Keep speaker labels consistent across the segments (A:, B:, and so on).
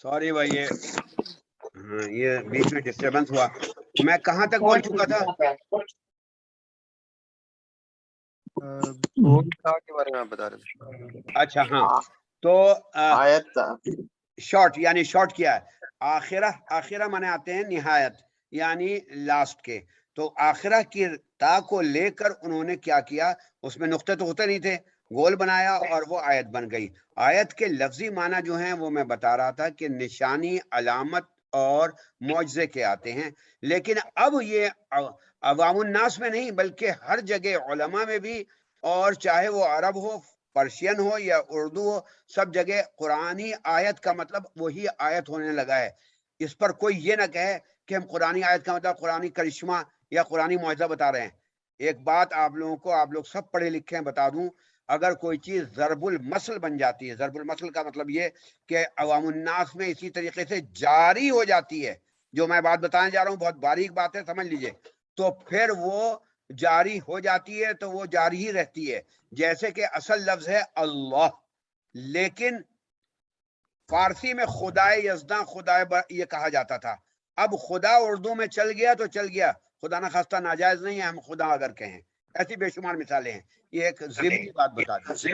A: Sorry بھائی یہ بیچ میں ڈسٹربنس ہوا. میں کہاں تک بول چکا تھا؟
B: کے بارے میں آپ بتا رہے تھے.
A: اچھا ہاں، تو
C: آیت
A: شارٹ یعنی شارٹ کیا ہے؟ آخرہ مانے آتے ہیں نہایت یعنی لاسٹ کے. تو آخرہ کی تا کو لے کر انہوں نے کیا کیا، اس میں نقطے تو ہوتے نہیں تھے، گول بنایا اور وہ آیت بن گئی. آیت کے لفظی معنی جو ہیں وہ میں بتا رہا تھا کہ نشانی، علامت اور معجزے کے آتے ہیں. لیکن اب یہ عوام الناس میں نہیں بلکہ ہر جگہ علماء میں بھی، اور چاہے وہ عرب ہو، پرشین ہو یا اردو ہو، سب جگہ قرآنی آیت کا مطلب وہی آیت ہونے لگا ہے. اس پر کوئی یہ نہ کہے کہ ہم قرآنی آیت کا مطلب قرآنی کرشمہ یا قرآنی معجزہ بتا رہے ہیں. ایک بات آپ لوگوں کو، آپ لوگ سب پڑھے لکھے ہیں، بتا دوں، اگر کوئی چیز ضرب المثل بن جاتی ہے، ضرب المثل کا مطلب یہ کہ عوام الناس میں اسی طریقے سے جاری ہو جاتی ہے، جو میں بات بتانے جا رہا ہوں بہت باریک بات ہے، سمجھ لیجئے، تو پھر وہ جاری ہو جاتی ہے تو وہ جاری ہی رہتی ہے. جیسے کہ اصل لفظ ہے اللہ، لیکن فارسی میں خدائے یزداں، خدائے یہ کہا جاتا تھا. اب خدا اردو میں چل گیا تو چل گیا، خدا نہ خواستہ ناجائز نہیں ہے ہم خدا اگر کہیں. ایسی بے شمار مثالیں ہیں، یہ ایک ضمنی بات بتا دی.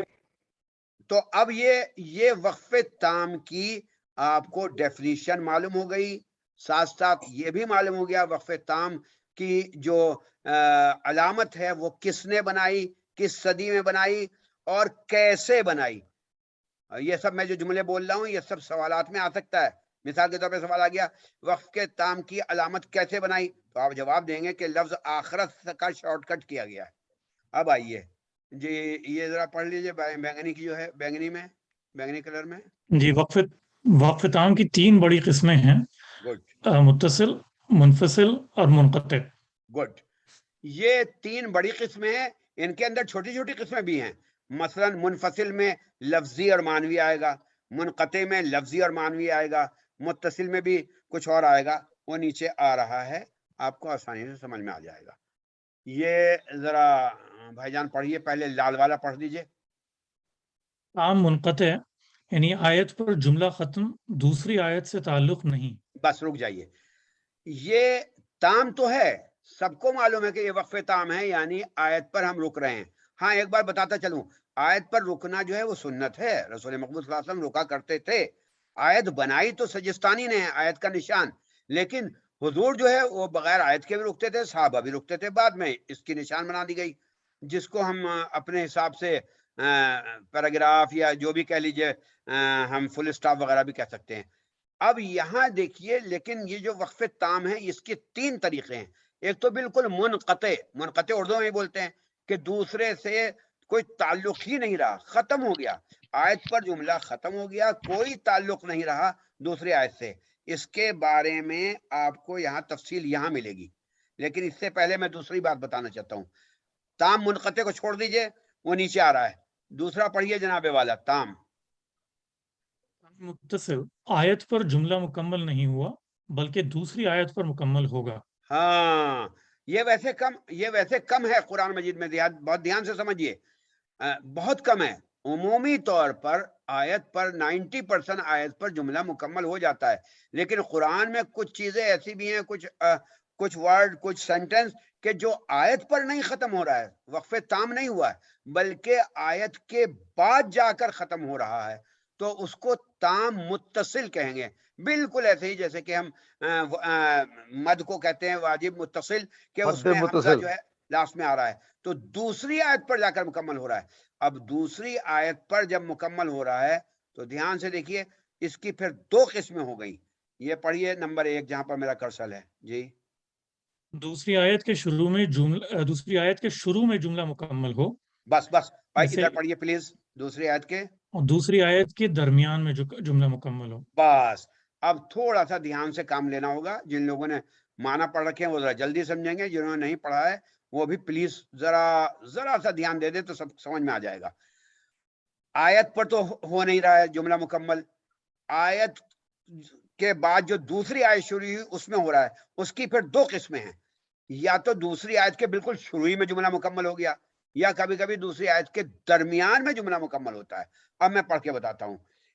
A: تو اب یہ وقف تام کی آپ کو ڈیفینیشن معلوم ہو گئی، ساتھ ساتھ یہ بھی معلوم ہو گیا وقف تام کی جو علامت ہے وہ کس نے بنائی، کس صدی میں بنائی اور کیسے بنائی. یہ سب میں جو جملے بول رہا ہوں یہ سب سوالات میں آ سکتا ہے. مثال کے طور پہ سوال آ گیا وقف کے تام کی علامت کیسے بنائی، تو آپ جواب دیں گے کہ لفظ آخرت کا شارٹ کٹ کیا گیا ہے. اب آئیے جی یہ ذرا پڑھ لیجئے بینگنی کی جو ہے، بینگنی کلر میں.
D: جی وقف تام کی 3 بڑی قسمیں ہیں،
A: گڈ
D: متصل، منفصل اور منقطع.
A: گڈ. یہ 3 بڑی قسمیں ہیں، ان کے اندر چھوٹی چھوٹی قسمیں بھی ہیں. مثلا منفصل میں لفظی اور معنوی آئے گا، منقطع میں لفظی اور معنوی آئے گا، متصل میں بھی کچھ اور آئے گا، وہ نیچے آ رہا ہے، آپ کو آسانی سے سمجھ میں آ جائے گا. یہ ذرا بھائی جان پڑھیے، پہلے لال والا پڑھ دیجئے.
D: تام منقطع یعنی آیت پر جملہ ختم، دوسری آیت سے تعلق نہیں.
A: بس رک جائیے، یہ تام تو ہے، سب کو معلوم ہے کہ یہ وقف تام ہے، یعنی آیت پر ہم رک رہے ہیں. ہاں ایک بار بتاتا چلوں، آیت پر رکنا جو ہے وہ سنت ہے، رسول مقبول صلی اللہ علیہ وسلم رکا کرتے تھے. آیت بنائی تو سجستانی نے ہے، آیت کا نشان، لیکن حضور جو ہے وہ بغیر آیت کے بھی رکتے تھے، صحابہ بھی رکتے تھے. بعد میں اس کی نشان بنا دی گئی، جس کو ہم اپنے حساب سے پیراگراف یا جو بھی کہہ لیجئے، ہم فل اسٹاپ وغیرہ بھی کہہ سکتے ہیں. اب یہاں دیکھیے، لیکن یہ جو وقف تام ہے اس کے 3 طریقے ہیں. ایک تو بالکل منقطع اردو میں بولتے ہیں کہ دوسرے سے کوئی تعلق ہی نہیں رہا، ختم ہو گیا، آیت پر جملہ ختم ہو گیا، کوئی تعلق نہیں رہا دوسری آیت سے. اس کے بارے میں آپ کو یہاں تفصیل یہاں ملے گی، لیکن اس سے پہلے میں دوسری بات بتانا چاہتا ہوں. تام منقطع کو چھوڑ دیجئے، وہ نیچے آ رہا ہے. دوسرا پڑھیے جناب والا، تام
D: متصل آیت پر جملہ مکمل نہیں ہوا بلکہ دوسری آیت پر مکمل ہوگا.
A: ہاں یہ ویسے کم ہے قرآن مجید میں، بہت دھیان سے سمجھیے، بہت کم ہے. عمومی طور پر آیت پر 90% آیت پر جملہ مکمل ہو جاتا ہے، لیکن قرآن میں کچھ چیزیں ایسی بھی ہیں، کچھ ورڈ، کچھ سینٹنس کہ جو آیت پر نہیں ختم ہو رہا ہے، وقف تام نہیں ہوا ہے بلکہ آیت کے بعد جا کر ختم ہو رہا ہے، تو اس کو تام متصل کہیں گے. بالکل ایسے ہی جیسے کہ ہم مد کو کہتے ہیں واجب متصل، کہ اس میں حمزہ جو ہے لاسٹ میں آ رہا ہے، تو دوسری آیت پر جا کر مکمل ہو رہا ہے. اب دوسری آیت پر جب مکمل ہو رہا ہے تو دھیان سے دیکھیے، اس کی پھر 2 قسمیں ہو گئی. یہ پڑھیے نمبر 1 جہاں پر میرا کرسل ہے. جی
D: دوسری آیت کے شروع میں جملہ مکمل ہو.
A: بس بھائی
D: جیسے
A: ادھر پڑھیے پلیز، دوسری آیت کے
D: اور دوسری آیت کے درمیان میں جو جملہ مکمل ہو.
A: بس اب تھوڑا سا دھیان سے کام لینا ہوگا. جن لوگوں نے معنی پڑھ رکھے ہیں وہ ذرا جلدی سمجھیں گے، جنہوں نے نہیں پڑھا ہے وہ بھی پلیز ذرا سا دھیان دے دے تو سب سمجھ میں آ جائے گا. آیت پر تو ہو نہیں رہا ہے جملہ مکمل، آیت کے بعد جو دوسری آیت شروع ہوئی اس میں ہو رہا ہے. اس کی پھر 2 قسمیں ہیں، یا تو دوسری آیت کے بالکل شروع میں جملہ مکمل ہو گیا، یا کبھی کبھی دوسری آیت کے درمیان میں جملہ مکمل ہوتا ہے. اب میں پڑھ کے بتاتا ہوں.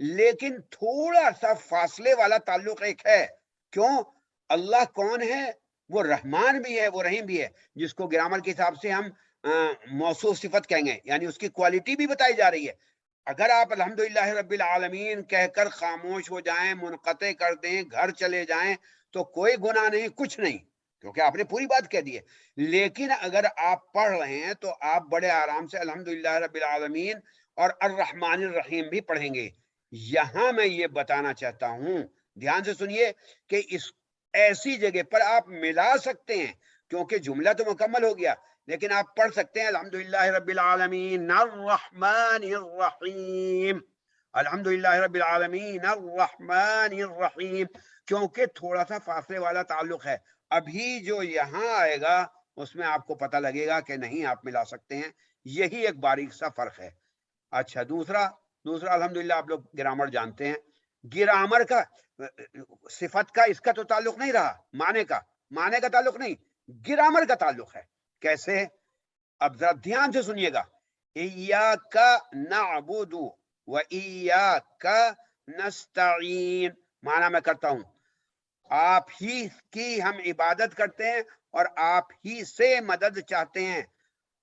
A: لیکن تھوڑا سا فاصلے والا تعلق ایک ہے. کیوں؟ اللہ کون ہے؟ وہ رحمان بھی ہے، وہ رحیم بھی ہے، جس کو گرامر کے حساب سے ہم موصوف صفت کہیں گے، یعنی اس کی کوالٹی بھی بتائی جا رہی ہے. اگر آپ الحمدللہ رب العالمین کہہ کر خاموش ہو جائیں، منقطع کر دیں، گھر چلے جائیں، تو کوئی گناہ نہیں، کچھ نہیں، کیونکہ آپ نے پوری بات کہہ دی ہے. لیکن اگر آپ پڑھ رہے ہیں تو آپ بڑے آرام سے الحمدللہ رب العالمین اور الرحمن الرحیم بھی پڑھیں گے. یہاں میں یہ بتانا چاہتا ہوں، دھیان سے سنیے، کہ اس ایسی جگہ پر آپ ملا سکتے ہیں، کیونکہ جملہ تو مکمل ہو گیا، لیکن آپ پڑھ سکتے ہیں الحمدللہ رب العالمین الرحمن الرحیم، الحمدللہ رب العالمین الرحمن الرحیم، کیونکہ تھوڑا سا فاصلے والا تعلق ہے. ابھی جو یہاں آئے گا اس میں آپ کو پتہ لگے گا کہ نہیں آپ ملا سکتے ہیں. یہی ایک باریک سا فرق ہے. اچھا، دوسرا الحمدللہ آپ لوگ گرامر جانتے ہیں. گرامر کا صفت کا اس کا تو تعلق نہیں رہا، معنی کا تعلق نہیں، گرامر کا تعلق ہے. کیسے؟ اب ذرا دھیان سے سنیے گا. ایاک نعبد و ایاک نستعین، معنی میں کرتا ہوں، آپ ہی کی ہم عبادت کرتے ہیں اور آپ ہی سے مدد چاہتے ہیں.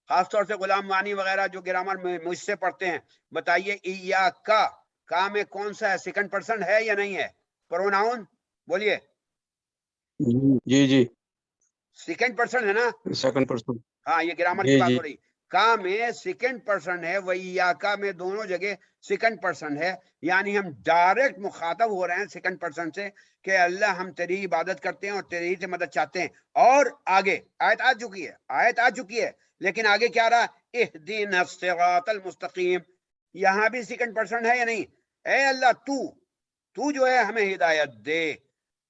A: خاص طور سے غلام وانی وغیرہ جو گرامر میں مجھ سے پڑھتے ہیں، بتائیے ایاک کا میں کون سا ہے؟ سیکنڈ پرسن ہے یا نہیں ہے؟ پروناؤن بولیے.
B: جی
A: سیکنڈ پرسن ہے نا؟
B: Second person.
A: ہاں، یہ گرامر کی بات ہو رہی. کا میں سیکنڈ پرسن ہے، وَإِيَّاكَ میں دونوں جگہ سیکنڈ پرسن ہے، یعنی ہم ڈائریکٹ مخاطب ہو رہے ہیں سیکنڈ پرسن سے کہ اللہ ہم تیری عبادت کرتے ہیں اور تیری سے مدد چاہتے ہیں. اور آگے آیت آ چکی ہے، لیکن آگے کیا رہا؟ اہدنا الصراط المستقیم. یہاں بھی سیکنڈ پرسن ہے یا نہیں؟ اے اللہ تو جو ہے ہمیں ہدایت دے.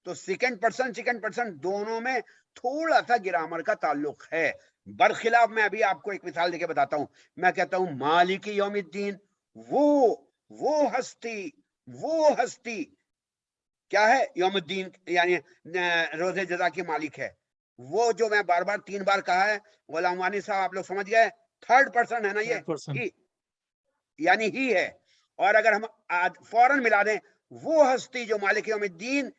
A: تو سیکنڈ پرسن دونوں میں تھوڑا سا گرامر کا تعلق ہے. برخلاف میں ابھی آپ کو ایک مثال دے کے بتاتا ہوں. میں کہتا ہوں مالک یوم الدین، وہ ہستی کیا ہے؟ یوم الدین یعنی روز جزا کی مالک ہے. وہ جو میں بار 3 بار کہا ہے، غلام وانی صاحب آپ لوگ سمجھ گئے، تھرڈ پرسن ہے نا یہ، یعنی ہی ہے. اور اگر ہم فوراً ملا دیں وہ ہستی جو مالک یوم الدین،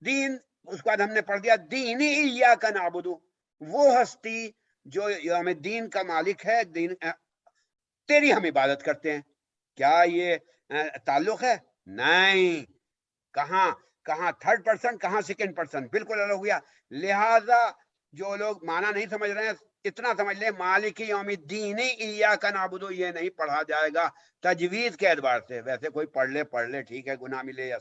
A: دین اس کے بعد ہم نے پڑھ دیا دینی ایاک نعبد، وہ ہستی جو یوم الدین کا مالک ہے، دین تیری ہم عبادت کرتے ہیں. کیا یہ تعلق ہے؟ نہیں. کہاں تھرڈ پرسن، کہاں سیکنڈ پرسن، بالکل الگ ہو گیا. لہذا جو لوگ معنی نہیں سمجھ رہے ہیں اتنا سمجھ لیں، مالک یوم الدین ایاک نعبد یہ نہیں پڑھا جائے گا تجوید کے اعتبار سے. ویسے کوئی پڑھ لے ٹھیک ہے، گناہ ملے یا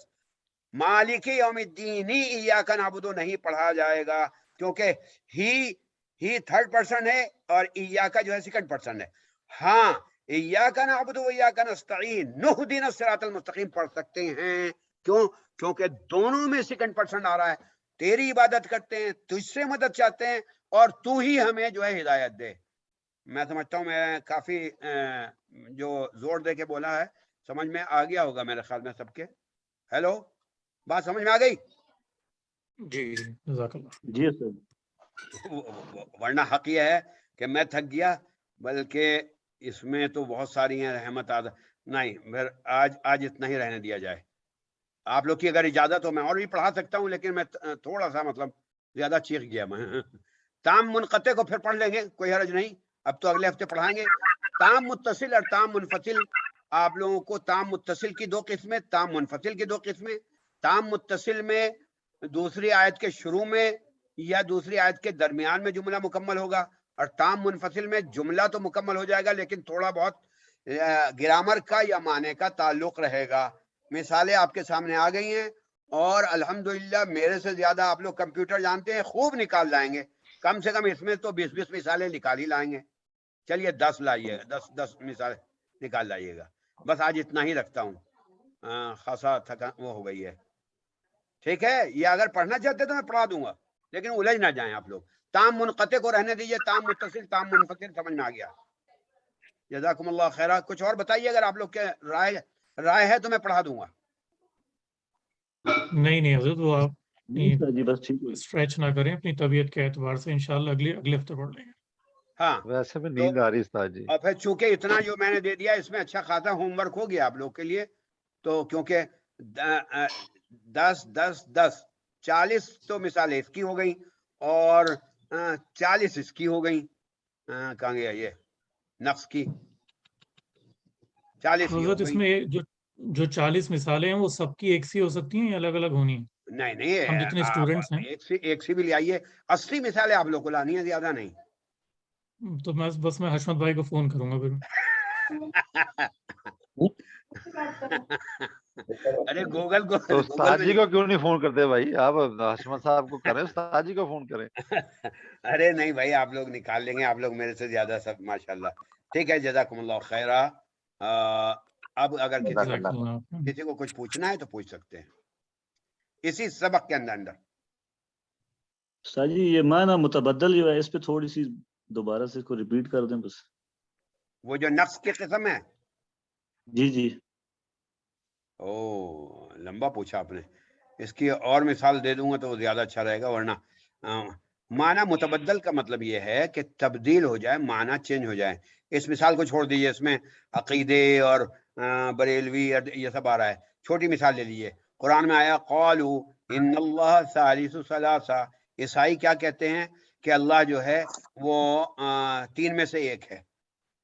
A: مالک یوم الدین ایاک نعبد نہیں پڑھا جائے گا، کیونکہ ہی تھرڈ پرسن ہے اور ایاک جو ہے سیکنڈ پرسن ہے. ہاں، ایاک نعبد و ایاک نستعین نہدنا الصراط المستقیم پڑھ سکتے ہیں. کیوں؟ کیونکہ دونوں میں سیکنڈ پرسن آ رہا ہے. تیری عبادت کرتے ہیں، تجھ سے مدد چاہتے ہیں، اور تو ہی ہمیں جو ہے ہدایت دے. میں سمجھتا ہوں میں کافی جو زور دے کے بولا ہے سمجھ میں آ گیا ہوگا میرے خیال میں سب کے. ہیلو، بات سمجھ میں آ گئی؟
D: جی جزاک اللہ.
B: جی سر.
A: ورنہ حق یہ ہے کہ میں تھک گیا، بلکہ اس میں تو بہت ساری ہیں رحمت نہیں، پھر آج اتنا ہی رہنے دیا جائے. آپ لوگ کی اگر اجازت ہو میں اور بھی پڑھا سکتا ہوں، لیکن میں تھوڑا سا مطلب زیادہ چیخ گیا میں. تام منقطع کو پھر پڑھ لیں گے، کوئی حرج نہیں، اب تو اگلے ہفتے پڑھائیں گے. تام متصل اور تام منفصل، آپ لوگوں کو تام متصل کی 2 قسمیں، تام منفصل کی 2 قسمیں. تام متصل میں دوسری آیت کے شروع میں یا دوسری آیت کے درمیان میں جملہ مکمل ہوگا، اور تام منفصل میں جملہ تو مکمل ہو جائے گا لیکن تھوڑا بہت گرامر کا یا معنی کا تعلق رہے گا. مثالیں آپ کے سامنے آ گئی ہیں، اور الحمدللہ میرے سے زیادہ آپ لوگ کمپیوٹر جانتے ہیں، خوب نکال لائیں گے. کم سے کم اس میں تو 20 مثالیں نکال ہی لائیں گے. چلیے 10 لائیے گا، 10 مثالیں نکال لائیے گا. بس آج اتنا ہی رکھتا ہوں، خاصا تھکان وہ ہو گئی ہے. ٹھیک ہے، یہ اگر پڑھنا چاہتے تو میں پڑھا دوں گا، لیکن الجھ نہ جائیں آپ لوگ. تام منقطع کو رہنے دیجئے، تام متصل تام منفصل سمجھ میں آ گیا. جزاکم اللہ خیرہ. کچھ اور بتائیے اگر آپ لوگ کے رائے ہے تو میں پڑھا دوں گا.
D: نہیں حضرت، وہ آپ
B: جی بس ٹھیک ہے،
D: اسٹریچ نہ کریں اپنی طبیعت کے اعتبار سے، انشاءاللہ اگلے ہفتے پڑھ لیں گے.
A: ہاں
C: ویسے بھی نیند آ رہی استاد جی.
A: اور پھر چونکہ اتنا جو میں نے دے دیا اس میں اچھا خاصا ہوم ورک ہو گیا آپ لوگ کے لیے، تو کیونکہ 10 10 10 40 تو مثال اس کی ہو گئی اور 40 اس کی ہو گئی. کہاں گیا یہ نقص کی 40 یہ ہو
D: حضرت اس
A: گئی.
D: میں جو 40 مثالیں ہیں وہ سب کی ایک سی ہو سکتی ہیں یا الگ الگ ہونی ہیں؟
A: نہیں نہیں
D: ہم جتنے
A: آپ
D: اسٹوڈنٹس ہیں
A: ایک سی بھی لے آئیے. 80 مثالیں آپ لوگ کو لانی ہے, زیادہ نہیں.
D: تو میں حشمت بھائی کو فون کروں گا پھر.
A: ارے گوگل کو
B: تو استاد جی کو کیوں نہیں فون کرتے بھائی آپ؟ حشمت صاحب کو کریں, استاد جی کو فون کریں.
A: ارے نہیں بھائی, آپ لوگ نکال لیں گے, آپ لوگ میرے سے زیادہ سب ماشاءاللہ. ٹھیک ہے, جزاکم اللہ خیرہ. اب اگر کسی کو کچھ پوچھنا ہے تو پوچھ سکتے ہیں اسی سبق کے اندر.
B: استاد جی یہ معنی متبدل جو ہے اس پہ تھوڑی سی دوبارہ سے کو ریپیٹ کر دیں بس.
A: وہ جو نقص کی قسم ہے,
B: جی جی.
A: لمبا پوچھا آپ نے, اس کی اور مثال دے دوں گا تو وہ زیادہ اچھا رہے گا. ورنہ معنی متبدل کا مطلب یہ ہے کہ تبدیل ہو جائے, معنی چینج ہو جائے. اس مثال کو چھوڑ دیجیے, اس میں عقیدے اور بریلوی یہ سب آ رہا ہے. چھوٹی مثال لے لیجیے, قرآن میں آیا قالوا ان اللہ ثالث ثلاثہ. عیسائی کیا کہتے ہیں کہ اللہ جو ہے وہ 3 میں سے ایک ہے.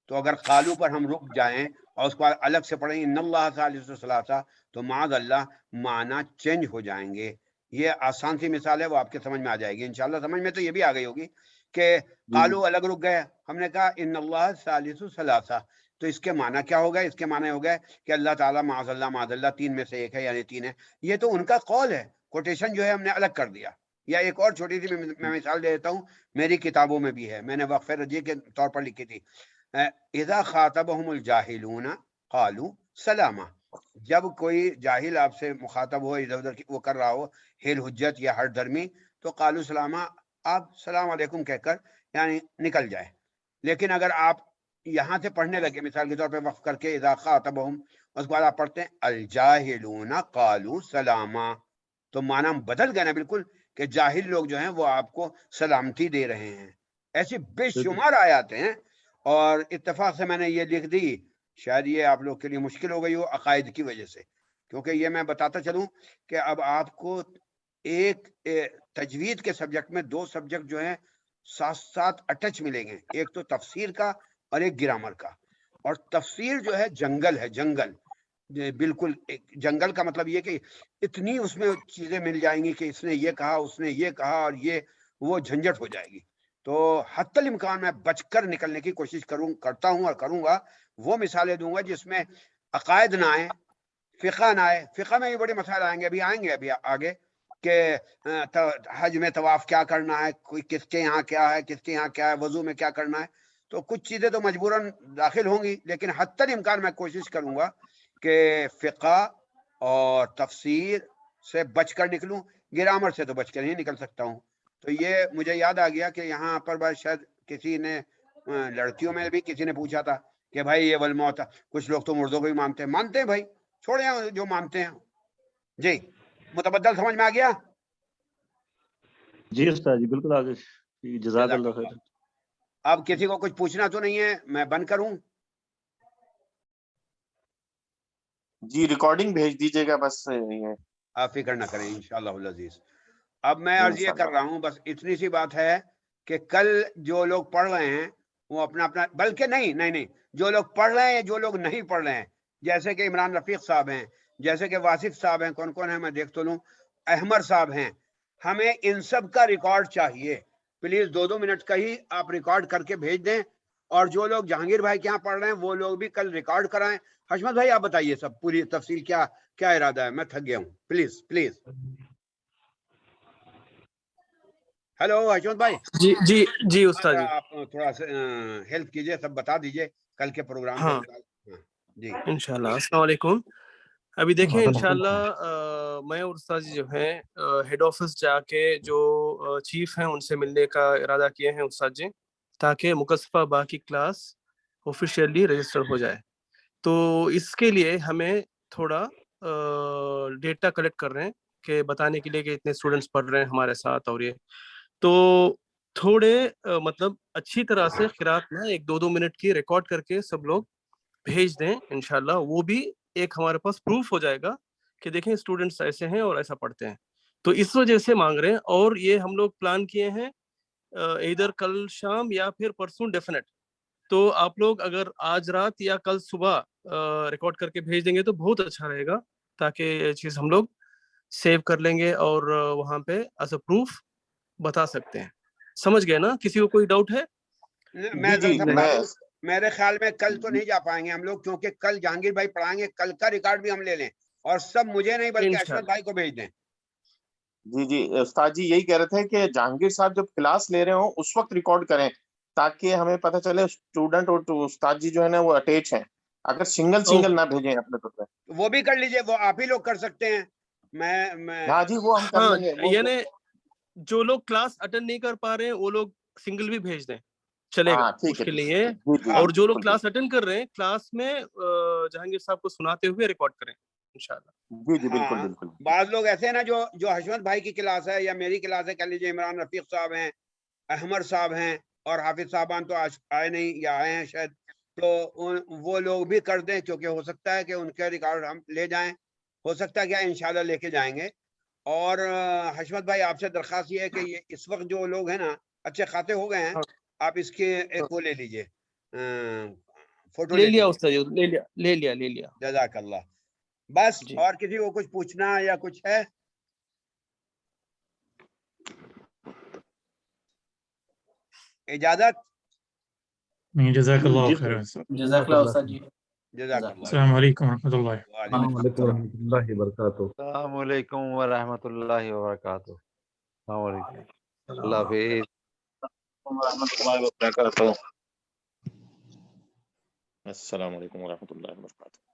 A: تو اگر قالو پر ہم رک جائیں اور اس کو الگ سے پڑھیں ان اللہ ثالث ثلاثہ, تو معاذ اللہ معنی چینج ہو جائیں گے. یہ آسان سی مثال ہے, وہ آپ کے سمجھ میں آ جائے گی انشاءاللہ. سمجھ میں تو یہ بھی آ گئی ہوگی کہ قالو الگ رک گئے, ہم نے کہا ان اللہ ثالث ثلاثہ, تو اس کے معنی کیا ہو گئے؟ اس کے معنی ہو گئے کہ اللہ تعالیٰ معاذ اللہ 3 میں سے ایک ہے, یعنی 3 ہے. یہ تو ان کا قول ہے, کوٹیشن جو ہے ہم نے الگ کر دیا. یا ایک اور چھوٹی سی میں مثال دے دیتا ہوں, میری کتابوں میں بھی ہے, میں نے وقف رجیع کے طور پر لکھی تھی. اذا خاطبهم الجاہلون قالوا سلاما. جب کوئی جاہل آپ سے مخاطب ہو, ادھر ادھر وہ کر رہا ہو ہیل حجت یا ہر دھرمی, تو قالوا سلاما, آپ سلام علیکم کہہ کر یعنی نکل جائے. لیکن اگر آپ یہاں سے پڑھنے لگے مثال کے طور پہ وقف کر کے اذا خاطبهم, اس کے بعد آپ پڑھتے ہیں الجاہلون قالوا سلاما, تو معنی بدل گیا نا بالکل, کہ جاہل لوگ جو ہیں وہ آپ کو سلامتی دے رہے ہیں. ایسی بے شمار آیات ہیں. اور اتفاق سے میں نے یہ لکھ دی, شاید یہ آپ لوگ کے لیے مشکل ہو گئی ہو عقائد کی وجہ سے, کیونکہ یہ میں بتاتا چلوں کہ اب آپ کو ایک تجوید کے سبجیکٹ میں 2 سبجیکٹ جو ہیں ساتھ ساتھ اٹچ ملیں گے, ایک تو تفسیر کا اور ایک گرامر کا. اور تفسیر جو ہے جنگل ہے, جنگل بالکل. جنگل کا مطلب یہ کہ اتنی اس میں چیزیں مل جائیں گی کہ اس نے یہ کہا, اس نے یہ کہا, اور یہ وہ جھنجٹ ہو جائے گی. تو حتی الامکان میں بچ کر نکلنے کی کوشش کرتا ہوں اور کروں گا. وہ مثالیں دوں گا جس میں عقائد نہ آئے, فقہ نہ آئے. فقہ میں یہ بڑے مسائل آئیں گے, ابھی آگے کہ حج میں طواف کیا کرنا ہے, کوئی کس کے یہاں کیا ہے, کس کے یہاں کیا ہے, وضو میں کیا کرنا ہے. تو کچھ چیزیں تو مجبوراً داخل ہوں گی, لیکن حتی الامکان میں کوشش کروں گا کہ فقہ اور تفسیر سے بچ کر نکلوں. گرامر سے تو بچ کر ہی نکل سکتا ہوں. تو یہ مجھے یاد آ گیا کہ یہاں پر بس شاید کسی نے, لڑکیوں میں بھی کسی نے پوچھا تھا کہ بھائی یہ والموت, کچھ لوگ تو مردوں کو بھی مانتے ہیں بھائی, چھوڑیں جو مانتے ہیں. جی متبدل سمجھ میں آ گیا؟
B: جی استاد جی بالکل آگے. جزاک اللہ خیر.
A: اب کسی کو کچھ پوچھنا تو نہیں ہے, میں بند کروں؟
C: جی ریکارڈنگ بھیج دیجیے گا بس, نہیں ہے
A: آپ فکر نہ کریں انشاءاللہ العزیز. اب میں عرض یہ کر رہا ہوں, بس اتنی سی بات ہے کہ کل جو لوگ پڑھ رہے ہیں وہ اپنا بلکہ نہیں, جو لوگ پڑھ رہے ہیں, جو لوگ نہیں پڑھ رہے ہیں, جیسے کہ عمران رفیق صاحب ہیں, جیسے کہ واصف صاحب ہیں, کون ہیں میں دیکھ تو لوں, احمد صاحب ہیں, ہمیں ان سب کا ریکارڈ چاہیے. پلیز 2 منٹ کا ہی آپ ریکارڈ کر کے بھیج دیں. اور جو لوگ جہانگیر بھائی کے یہاں پڑھ رہے ہیں وہ لوگ بھی کل ریکارڈ کرائیں. حشمت بھائی آپ بتائیے سب پوری تفصیل کیا ارادہ ہے, میں تھک گیا ہوں. پلیز. ہیلو حشمت بھائی.
E: جی استاد جی,
A: آپ تھوڑا سا ہیلپ کیجئے, سب بتا دیجئے کل کے پروگرام
E: ہاں
A: جی
E: انشاءاللہ. السلام علیکم. ابھی دیکھیں انشاءاللہ میں اور استاد جی جو ہیں ہیڈ آفس جا کے جو چیف ہیں ان سے ملنے کا ارادہ کیے ہیں استاد جی, تاکہ مکثفہ با کی کلاس آفیشیلی رجسٹر ہو جائے. تو اس کے لیے ہمیں تھوڑا ڈیٹا کلیکٹ کر رہے ہیں کہ بتانے کے لیے کہ اتنے اسٹوڈنٹس پڑھ رہے ہیں ہمارے ساتھ. اور یہ تو تھوڑے مطلب اچھی طرح سے قرات میں 1-2 منٹ کی ریکارڈ کر کے سب لوگ بھیج دیں انشاءاللہ. وہ بھی ایک ہمارے پاس پروف ہو جائے گا کہ دیکھیں اسٹوڈنٹس ایسے ہیں اور ایسا پڑھتے ہیں. تو اس وجہ سے مانگ رہے ہیں, اور یہ ہم لوگ پلان کیے ہیں ادھر کل شام یا پھر پرسوں ڈیفینیٹ. تو آپ لوگ اگر آج رات یا کل صبح ریکارڈ کر کے بھیج دیں گے تو بہت اچھا رہے گا, تاکہ یہ چیز ہم لوگ سیو کر لیں گے اور وہاں پہ ایز اے پروف بتا سکتے ہیں. سمجھ گئے نا؟ کسی کو کوئی ڈاؤٹ ہے؟
A: میں
C: جی
A: میرے خیال میں کل تو نہیں جا پائیں گے ہم لوگ, کیونکہ کل جہانگیر بھائی پڑھائیں گے, کل کا ریکارڈ بھی ہم لے لیں اور سب مجھے نہیں بلکہ اشرف بھائی کو بھیج دیں.
C: جی استاد جی یہی کہہ رہے تھے کہ جہانگیر صاحب جب کلاس لے رہے ہوں اس وقت ریکارڈ کریں, تاکہ ہمیں پتہ چلے اسٹوڈنٹ اور استاد جی جو ہے نا وہ اٹیچ ہیں. اگر سنگل نہ بھیجیں اپنے طرف سے.
A: وہ بھی کر لیجئے, وہ آپ ہی لوگ کر سکتے ہیں. میں
C: ہاں جی وہ ہم کر لیں گے.
E: یعنی جو لوگ کلاس اٹینڈ نہیں کر پا رہے ہیں وہ لوگ سنگل بھی بھیج دیں, چلے گا اس کے لیے. اور جو لوگ کلاس اٹینڈ کر رہے ہیں کلاس میں جہانگیر صاحب کو سناتے ہوئے ریکارڈ کریں انشاءاللہ.
C: جی بالکل بالکل.
A: بعض لوگ ایسے ہیں نا جو حشمت بھائی کی کلاس ہے یا میری کلاس ہے, کہہ لیجیے عمران رفیق صاحب ہیں, احمد صاحب ہیں, اور حافظ صاحبان تو آئے نہیں یا آئے ہیں شاید, تو وہ لوگ بھی کر دیں, کیونکہ ہو سکتا ہے کہ ان کے ریکارڈ ہم لے جائیں, ہو سکتا ہے کہ انشاءاللہ لے کے جائیں گے. اور حشمت بھائی آپ سے درخواست یہ ہے کہ یہ اس وقت جو لوگ ہیں نا اچھے خاتے ہو گئے ہیں, آپ اس کے ایک وہ لے لیجئے, فوٹو
E: لے لیا استاد جی, لے لیا.
A: جزاک اللہ. بس
E: جی.
A: اور کسی کو کچھ پوچھنا یا کچھ ہے؟ اجازت.
D: نہیں, جزاک اللہ
B: جی
D: خیر.
F: جزاک اللہ استاد جی.
A: جزاک اللہ.
D: السلام علیکم ورحمۃ اللہ.
A: وعلیکم
G: السلام علیکم ورحمۃ اللہ وبرکاتہ. السلام علیکم. اللہ حافظ.
C: ورحمۃ اللہ وبرکاتہ. السلام علیکم ورحمۃ اللہ وبرکاتہ.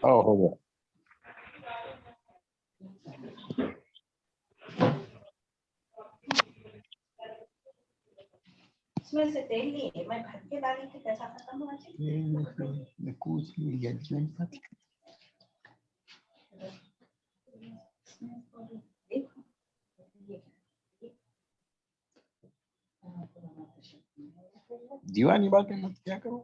C: ہو گیا.
H: اس میں سے تیل لیے میں بھر کے ڈالی تھی, کیسا ختم ہوا چاہیے کچھ ججمنٹ دیوانی باتیں مت کیا کرو.